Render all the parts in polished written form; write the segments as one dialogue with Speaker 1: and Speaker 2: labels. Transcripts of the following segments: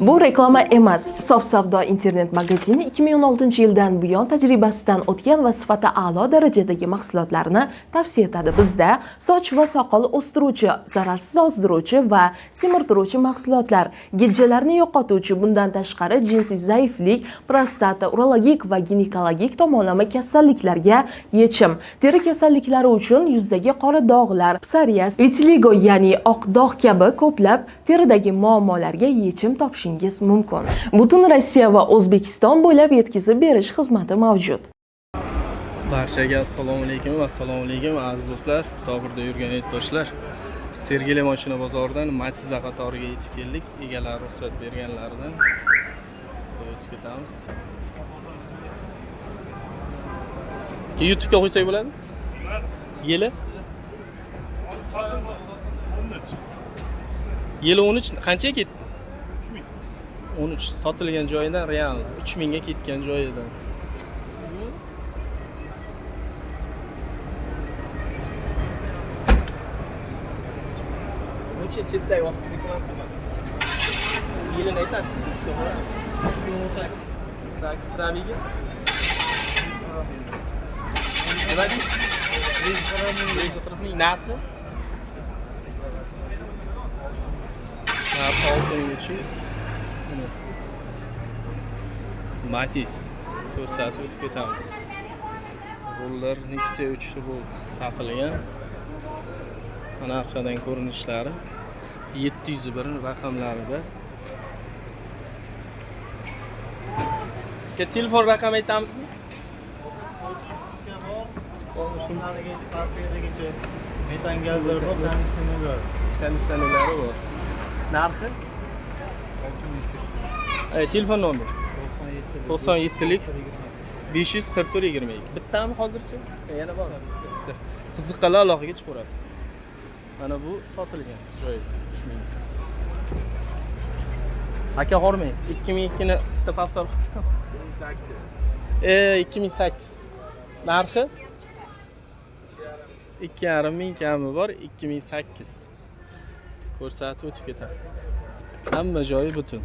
Speaker 1: Bu reklama emas. Sof savdo internet magazini 2016-yildan buyon tajribasidan o'tgan va sifati a'lo darajadagi mahsulotlarni tavsiya etadi. Bizda soch va soqol o'stiruvchi, zararsiz ozdiruvchi va semirtiruvchi mahsulotlar, gijjalarni yo'qotuvchi, bundan tashqari jinsiy zaiflik, prostata, urologik va ginekologik tomonlama kasalliklarga yechim. Teri kasalliklari uchun yuzdagi qora dog'lar, psoriaz, vitiligo ya'ni oq dog' kabi ko'plab teridagi muammolarga yechim topish mumkin. Butun Rossiya va O'zbekiston bo'ylab yetkazib berish xizmati mavjud.
Speaker 2: Barchaga assalomu alaykum aziz do'stlar, Sobirda yurgan yurtdoshlar. Sergeli mashina bozoridan Matizlar qatoriga yetib keldik. Egalari ruxsat berganlaridan o'tib ketamiz. YouTube'ga qo'ysak bo'ladi? Yili? Yili 13 qanchaga ketdi? 13 sotilgan joyidan real 3000 ga ketgan joyidan. Buncha chetdagi vaqtsizlik bilan yilini aytasiz. 8 trabiga. Nima deysiz? 140 ming narxi? Narxi 6300. Matiz ko'rsatib o'tib ketamiz. Rollar Nexia 3 rol taqilgan. Mana arqadan ko'rinishlari 701 raqamlarida. Telefon raqam aytamizmi?
Speaker 3: Shunlarga farqligicha metan gazlar bor,
Speaker 2: konditsionerlari bor. Narxi
Speaker 3: 6300.
Speaker 2: Telefon nomeri 97lik 544 22. Bittami hozircha? Yana bor. Bitta. Qiziqqanlar aloqaga chiqaverasiz. Mana bu sotilgan joy 3000. Aka hormang. 2002 ni bitta paftor qilamiz. 2008. Narxi 2,5 ming kami bor, 2008. Ko'rsatib o'tib ketadi. Hamma joyi butun.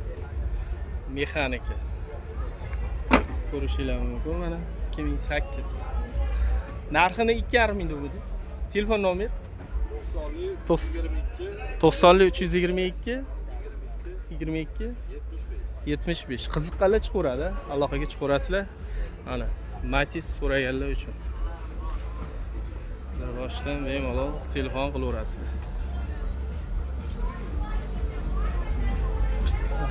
Speaker 2: Mexanika. Ko'rishingiz mumkin mana 2008. Narxini 2,5 ming dedingiz. Telefon nomer 90 322 22 75. Qiziqqanlar chiqaveradi, aloqaga chiqaverasizlar. Mana Matiz so'raganlar uchun. Boshdan bemalol telefon qilaverasizlar.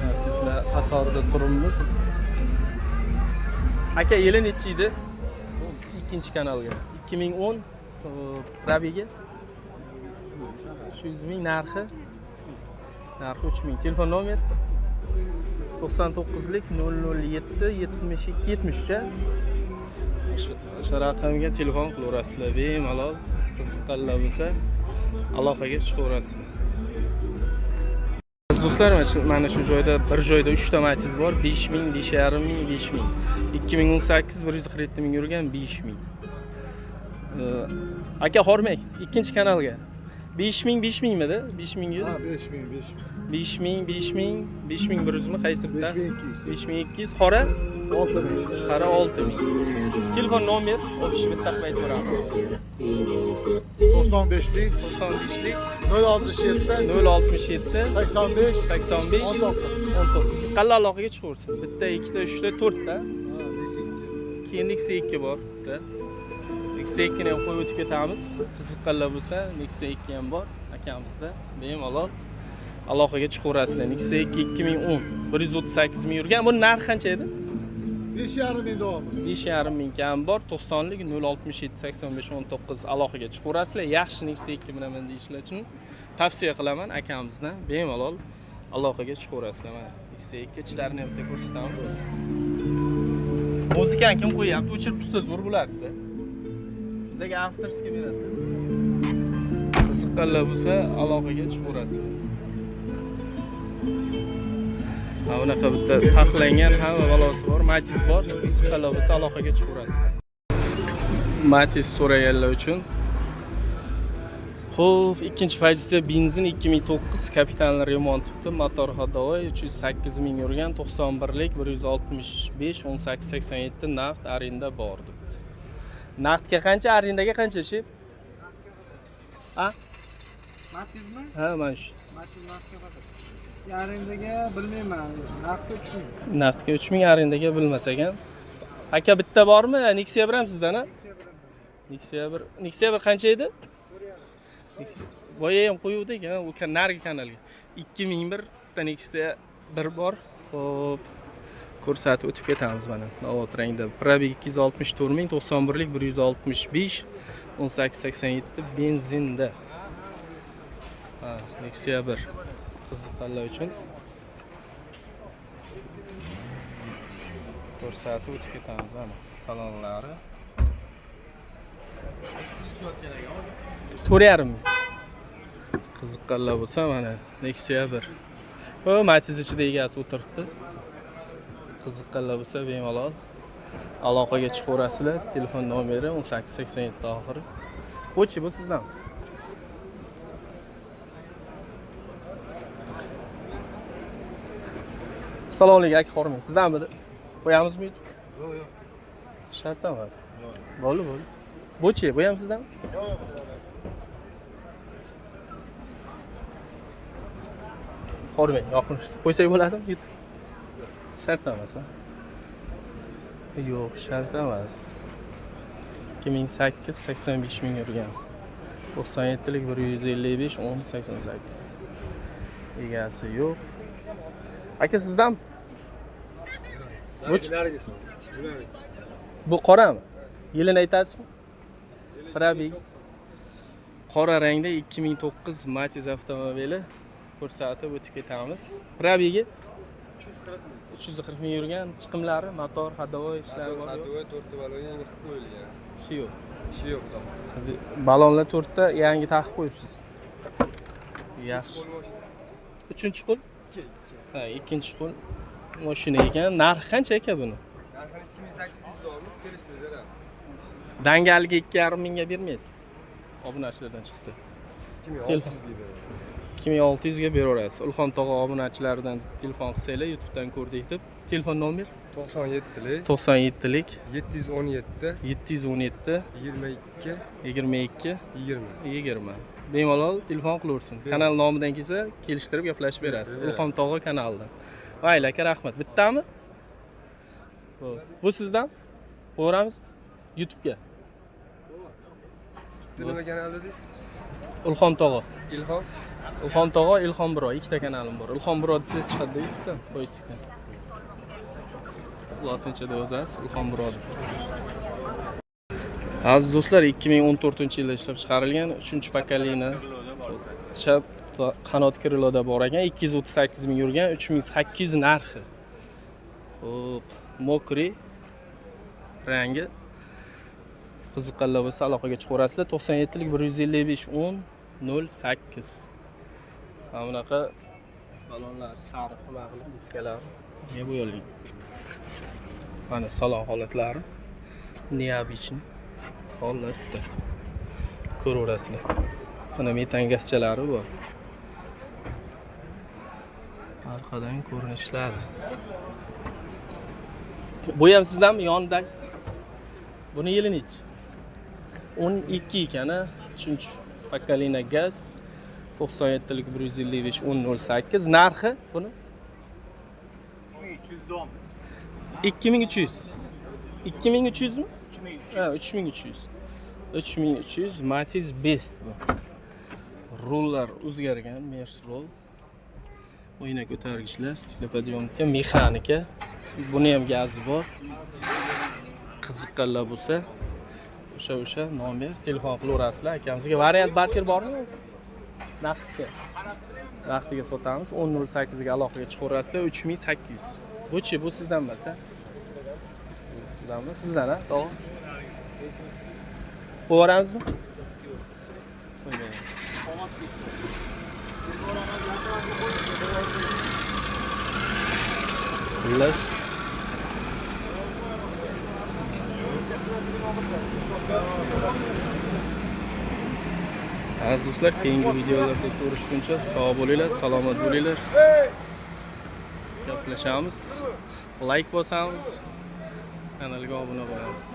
Speaker 2: Matizlar qatorida turibmiz. Aka yili necha edi? Ikkinchi kanalga. 2010 probiga 300 ming narxi. Narxi 3000. Telefon nomer 99lik 007 72 73 O'sha raqamga telefon qilaverasizlar. Bemalol qiziqqanlar bo'lsa aloqaga chiqaverasizlar. Do'stlar, mana shu joyda bir joyda 3 ta Matiz bor. 5000, 5,5 ming, 5000. 2018 147 ming yurgan 5000. Aka hormang, ikkinchi kanalga. 5000, 5000midi? 5100.
Speaker 3: Ha, 5000.
Speaker 2: 5000, 5000, 5100 mi? Qaysi bitta? 5200.
Speaker 3: 5200.
Speaker 2: Qora
Speaker 3: 6000.
Speaker 2: qara 6000. Telefon nomer o'sha bitta qilib aytaveramiz.
Speaker 3: 95lik
Speaker 2: 95lik
Speaker 3: 067
Speaker 2: 067
Speaker 3: 85
Speaker 2: 85 19. Qalla aloqaga chiqaversin. Bitta, ikkita, uchta, to'rtta. Keyin Nexia 2 bor. Nexia 2 ni ham qo'yib o'tib ketamiz. Qiziqqanlar bo'lsa, Nexia 2 ham bor akamizda. Bemalol aloqaga chiqaverasizlar. Nexia 2 2010 138 ming yurgan. Bu narxi qancha edi?
Speaker 3: 5,5 ming davomimiz.
Speaker 2: 5,5 ming kam bor. 90lik 067 85 19 aloqaga chiqaverasizlar. Yaxshi Nexia 2 bilan deyishlar uchun tavsiya qilaman akamizdan. Bemalol aloqaga chiqaverasizlar. Mana Nexia 2 ichilarini ham bitta ko'rsatamiz. Muzikani kim qo'yapti? O'chirib tursa zo'r bo'lardi. Bizga avtorskiy beradi. Qiziqqanlar bo'lsa aloqaga chiqaverasizlar. Bunaqa bitta taxlangan hamma balosi bor, Matiz bor. Qiziqqanlar bo'lsa aloqaga chiqaverasizlar. Matiz so'raganlar uchun Xo'p, ikkinchi pozitsiya benzin 2009 kapitalni remont qilibdi. Motor ходовой 308 ming yurgan, 91 lik 165 18 87 naqd arenda bor debdi. Naqdga qancha, arendaga qancha shu? Ha?
Speaker 4: Matizmi?
Speaker 2: Ha, mana shu.
Speaker 4: Matiz narxga faqat. Yarindaga bilmayman. Narxga 3000.
Speaker 2: Naqdga 3000, arendaga bilmas ekan. Aka bitta bormi? Nexia bir ham sizdan, ha? Nexia bir qancha edi? Boya ham qo'yuvdik, ha, u nargi kanalga. 2001 ta Nexia bir bor. Xo'p, ko'rsatib o'tib ketamiz mana. Navot rangda. Probeg 264 ming, 91 lik 165 1887 benzinda. Ha, Nexia 1 qiziqqanlar uchun ko'rsatib o'tib ketamiz mana. Salonlari 4,5 ming. Qiziqqanlar bo'lsa mana Nexia 1. O, Matiz ichida egasi o'tiribdi. Qiziqqanlar bo'lsa bemalol aloqaga chiqaverasizlar. Telefon nomeri 1887 oxiri. Bo'chi, bu sizdan. Assalomu alaykum aka, xormang. Sizdanmi? Qo'yamizmi?
Speaker 3: Yo'q, yo'q.
Speaker 2: Shart emas. Bo'ldi. Bo'chi, bu ham sizdan?
Speaker 3: Yo'q.
Speaker 2: Xormang, yoqimli. Qo'ysak bo'ladimi? YouTube. Shart emas, ha? Yo'q, shart emas. 2008 85 ming yurgan. 97 lik 155 10 88. Egasi yo'q. Aka sizdan? Bu qorami? Yilini aytasizmi? Probeg. Qora rangda 2009 Matiz avtomobili ko'rsatib o'tib ketamiz. Probegi 340 ming yurgan, chiqimlari, motor, ходовой ishlari bor.
Speaker 5: Ходовой 4 balon yangi qilib qo'yilgan.
Speaker 2: Ishi yo'q.
Speaker 5: Ishi yo'q.
Speaker 2: Balonlar 4 ta yangi taqib qo'yibsiz. Yaxshi. Uchinchi qo'l? Ha, ikkinchi qo'l mashina ekan. Narxi qancha aka buni?
Speaker 5: Narxini 2800 olamiz, kelishtirib beramiz.
Speaker 2: Dangaliga 2,5 mingga bermaysiz. Obunachilardan chiqsa.
Speaker 5: 2600 ga beramiz.
Speaker 2: 2600 ga beraverasiz. Ulxon tog'a obunachilaridan telefon qilsanglar, YouTube'dan ko'rdik deb. Telefon nomer
Speaker 5: 97 lik
Speaker 2: 97 lik
Speaker 5: 717
Speaker 2: 717
Speaker 5: 22
Speaker 2: 22
Speaker 5: 20.
Speaker 2: 20. Bemalol telefon qilaversin. Kanal nomidan kelsa, kelishtirib gaplashib berasiz. Ulxon tog'a kanalidan. Mayli aka, rahmat. Bittami? Bu sizdan? Qo'yamiz YouTube'ga.
Speaker 5: Nima kanal dedingiz?
Speaker 2: Ulxon tog'a.
Speaker 5: Ilhom.
Speaker 2: Ulxon tog'a, Ilhom Biro, ikkita kanalim bor. Ilhom Biro desangiz chiqadi YouTube'dan, qo'yishingizdan. Lotinchada yozasiz, Ilhom Biro deb. Aziz do'stlar, 2014-yilda ishlab chiqarilgan 3-pokoleniya chap qanot kriloda bor ekan, 238 ming yurgan, 3800 narxi. Xo'p, mokri rangi. Qiziqqanlar bo'lsa aloqaga chiqaverasizlar. 97 lik 155 10 08. Mana bunaqa balonlar, sariq qilib diskalar ne bo'yalgan. Mana salon holatlari. Neobichni holatda ko'raverasizlar. Mana metan gazchalari bor. Arqadan ko'rinishlari. Bu ham sizdanmi yonida? Buni yili nechi? 12 ekan, 3-pokoleniya gaz. 97 lik 155 1008. Narxi buni 2300. 2300 mi? 3300. Ha, 3300. 3300 Matiz Best bu. Rollar o'zgargan, Mers roll. O'yina ko'targichlar, stiklopodyomka, mexanika. Buni ham gazi bor. Qiziqqanlar bo'lsa, o'sha nomer telefon qilaverasizlar. Akamizga variant barter bormi? Naqdga. Vaqtiga sotamiz. 10.08 ga aloqaga chiqaverasizlar. 3800. Bu-chi, bu sizdan emas, ha? Sizdanmi? Sizdan, ha? To'g'ri. Qo'yaveramizmi? Qo'ymaymiz. Xullas. Aziz do'stlar, keyingi videolarda ko'rishguncha sog' bo'linglar, salomat bo'linglar. Gaplashamiz. Like bosamiz. Kanalga obuna bo'lamiz.